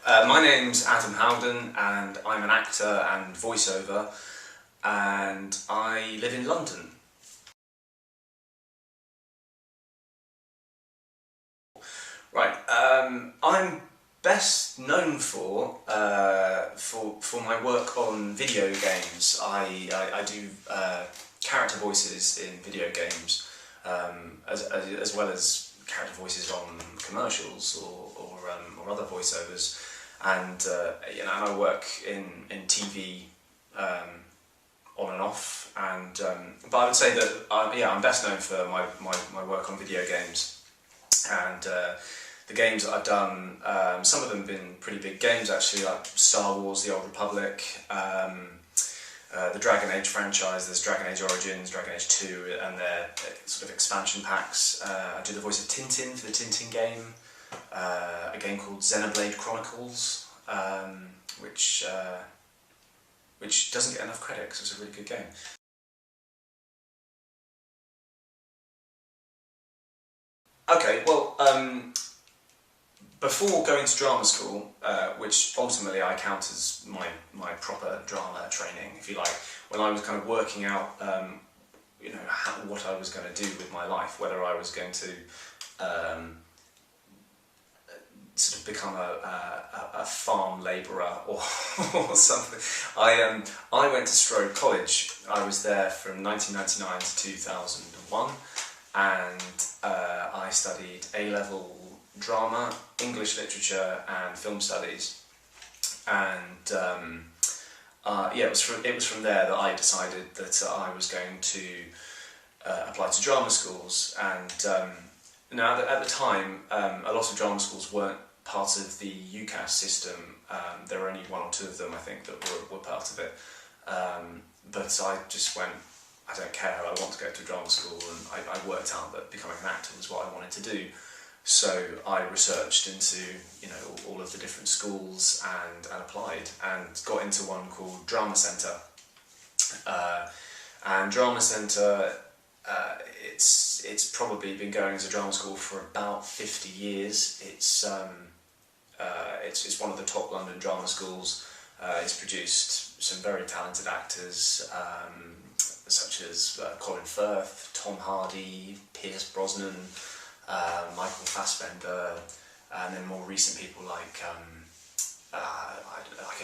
My name's Adam Howden and I'm an actor and voiceover and I live in London. Right, I'm best known for my work on video games. I do character voices in video games, as well as character voices on commercials or other voiceovers, and and I work in TV on and off. And but I would say that I'm best known for my work on video games, and the games that I've done, some of them have been pretty big games actually, like Star Wars: The Old Republic, the Dragon Age franchise. There's Dragon Age Origins, Dragon Age 2, and their sort of expansion packs. I do the voice of Tintin for the Tintin game, a game called Xenoblade Chronicles, which doesn't get enough credit because it's a really good game. Okay, well, before going to drama school, which ultimately I count as my proper drama training, if you like, when I was kind of working out, what I was going to do with my life, whether I was going to sort of become a farm labourer or or something. I went to Stroud College. I was there from 1999 to 2001, and I studied A-level drama, English literature and film studies, and it was from there that I decided that I was going to apply to drama schools. And at the time, a lot of drama schools weren't part of the UCAS system. There were only one or two of them, I think, that were part of it. But I just went, I don't care, I want to go to drama school, and I worked out that becoming an actor was what I wanted to do. So I researched into all of the different schools and applied, and got into one called Drama Centre. And Drama Centre, it's probably been going as a drama school for about 50 years. It's one of the top London drama schools. It's produced some very talented actors, such as Colin Firth, Tom Hardy, Pierce Brosnan, Michael Fassbender, and then more recent people like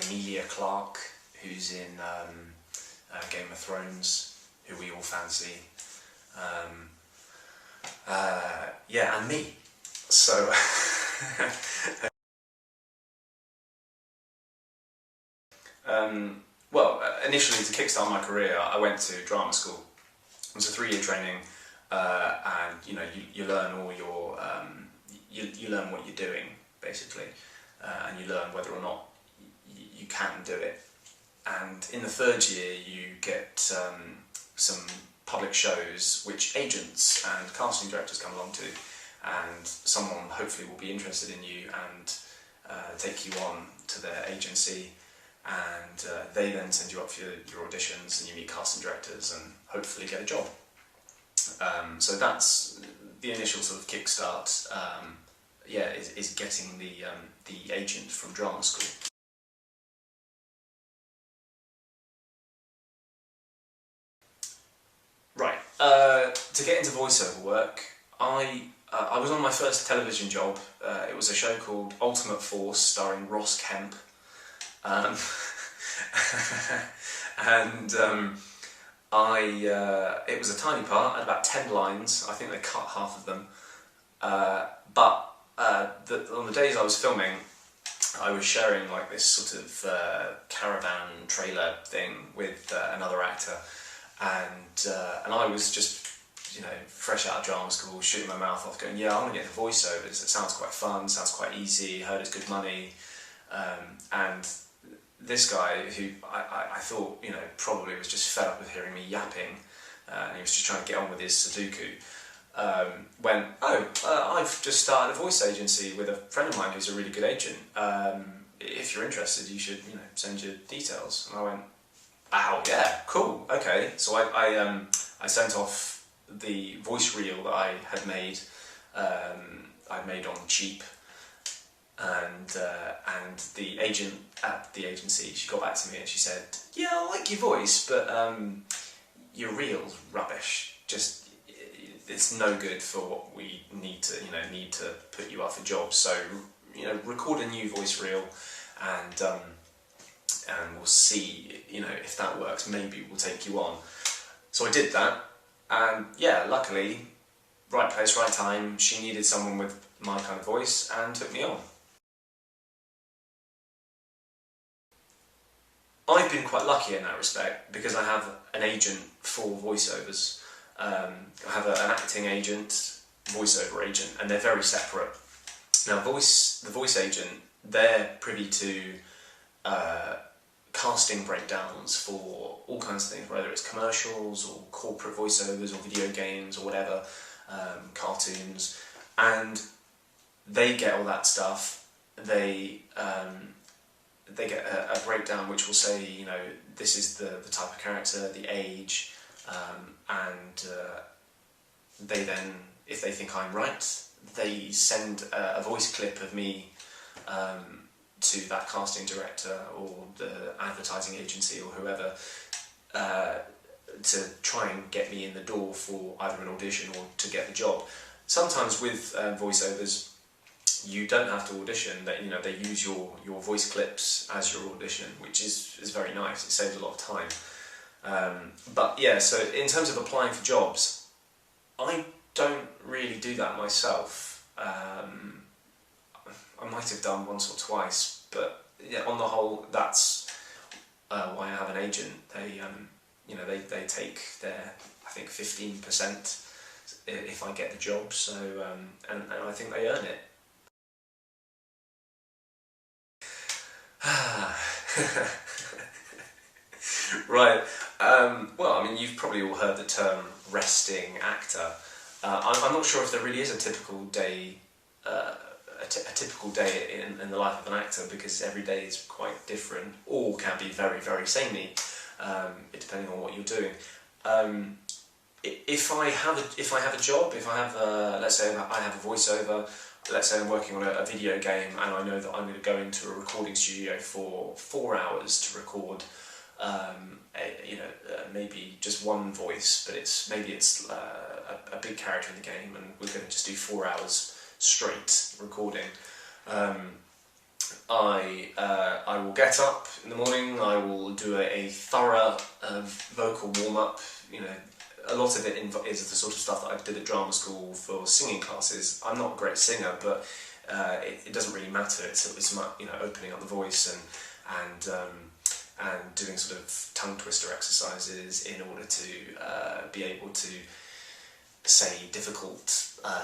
Emilia Clarke, who's in Game of Thrones, who we all fancy. And me. So initially, to kickstart my career, I went to drama school. It was a 3-year training, and you learn all your you learn what you're doing basically, and you learn whether or not you can do it. And in the 3rd year, you get some public shows which agents and casting directors come along to, and someone hopefully will be interested in you and take you on to their agency, and they then send you up for your auditions, and you meet casting directors and hopefully get a job. So that's the initial sort of kickstart. Is getting the agent from drama school. Right. To get into voiceover work, I was on my first television job. It was a show called Ultimate Force, starring Ross Kemp. It was a tiny part, I had about 10 lines. I think they cut half of them. But on the days I was filming, I was sharing like this sort of caravan trailer thing with another actor, and I was just fresh out of drama school, shooting my mouth off, going, yeah, I want to get into voiceovers. It sounds quite fun, sounds quite easy, heard it's good money, and this guy, who I thought probably was just fed up with hearing me yapping, and he was just trying to get on with his Sudoku, went, I've just started a voice agency with a friend of mine who's a really good agent. If you're interested, you should send your details. And I went, wow, yeah, cool, okay. So I sent off the voice reel that I had made. I'd made on cheap, and the agent at the agency, she got back to me and she said, "Yeah, I like your voice, but your reel's rubbish. Just it's no good for what we need to put you up for jobs. So record a new voice reel, and we'll see if that works. Maybe we'll take you on." So I did that, and yeah, luckily, right place, right time. She needed someone with my kind of voice and took me on. I've been quite lucky in that respect because I have an agent for voiceovers. I have an acting agent, voiceover agent, and they're very separate. Now, the voice agent, they're privy to casting breakdowns for all kinds of things, whether it's commercials or corporate voiceovers or video games or whatever, cartoons, and they get all that stuff. They get a breakdown which will say, this is the type of character, the age, and they then, if they think I'm right, they send a voice clip of me to that casting director or the advertising agency or whoever to try and get me in the door for either an audition or to get the job. Sometimes with voiceovers, you don't have to audition. They use your voice clips as your audition, which is very nice. It saves a lot of time. But yeah, so in terms of applying for jobs, I don't really do that myself. I might have done once or twice, but yeah, on the whole, that's why I have an agent. They take their, I think, 15% if I get the job. So and I think they earn it. Right. Well, I mean, you've probably all heard the term resting actor. I'm not sure if there really is a typical day, a typical day in the life of an actor, because every day is quite different, or can be very, very samey, depending on what you're doing. If I have a job, if I have let's say I have a voiceover. Let's say I'm working on a video game and I know that I'm going to go into a recording studio for 4 hours to record, maybe just one voice, but maybe it's a big character in the game, and we're going to just do 4 hours straight recording. I will get up in the morning. I will do a thorough vocal warm up. A lot of it is the sort of stuff that I did at drama school for singing classes. I'm not a great singer, but it doesn't really matter. It's opening up the voice and doing sort of tongue twister exercises in order to be able to say difficult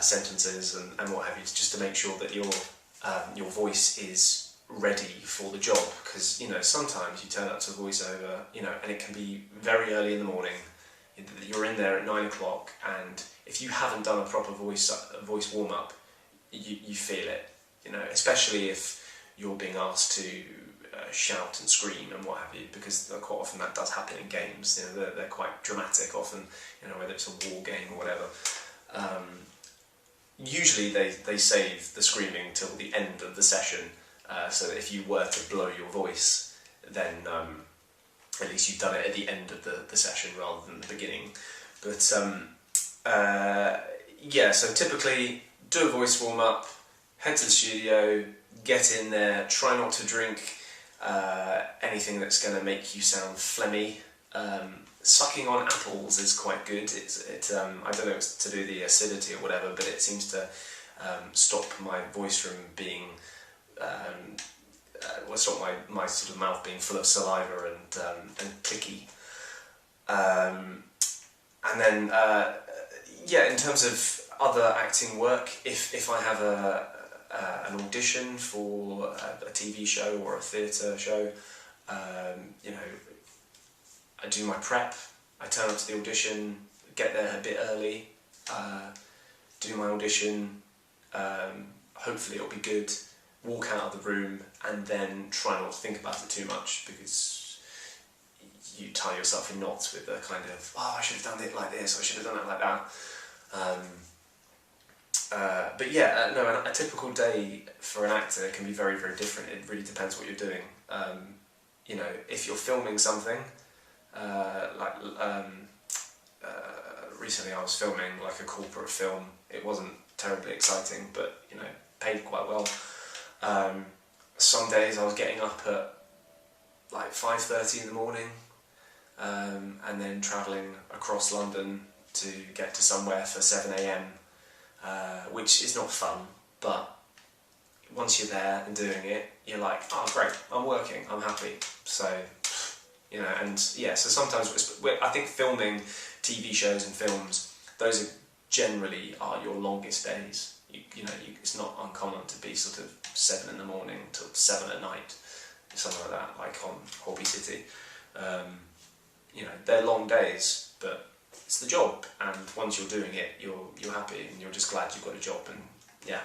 sentences and what have you, just to make sure that your voice is ready for the job. Because sometimes you turn up to a voiceover, and it can be very early in the morning. You're in there at 9 o'clock, and if you haven't done a proper voice warm-up, you feel it, especially if you're being asked to shout and scream and what have you, because quite often that does happen in games. They're quite dramatic often, whether it's a war game or whatever. Usually they save the screaming till the end of the session, so that if you were to blow your voice, then at least you've done it at the end of the session rather than the beginning. But yeah, so typically do a voice warm-up, head to the studio, get in there, try not to drink anything that's going to make you sound phlegmy. Sucking on apples is quite good. I don't know if it's to do with the acidity or whatever, but it seems to stop my voice from being stop my sort of mouth being full of saliva and clicky. And then yeah, in terms of other acting work, if I have an audition for a TV show or a theatre show, I do my prep. I turn up to the audition, get there a bit early, do my audition. Hopefully it'll be good. Walk out of the room and then try not to think about it too much, because you tie yourself in knots with the kind of, oh, I should have done it like this, I should have done it like that. But yeah, no, a typical day for an actor can be very, very different. It really depends what you're doing. You know, if you're filming something, like recently I was filming like a corporate film. It wasn't terribly exciting, but you know, paid quite well. Some days I was getting up at like 5:30 in the morning, and then travelling across London to get to somewhere for 7 a.m, which is not fun, but once you're there and doing it, you're like, oh great, I'm working, I'm happy. So, you know, and yeah, so sometimes I think filming TV shows and films, those are generally are your longest days. You know, it's not uncommon to be sort of 7 in the morning till 7 at night, something like that, like on Hobby City. You know, they're long days, but it's the job, and once you're doing it, you're happy and you're just glad you've got a job, and yeah.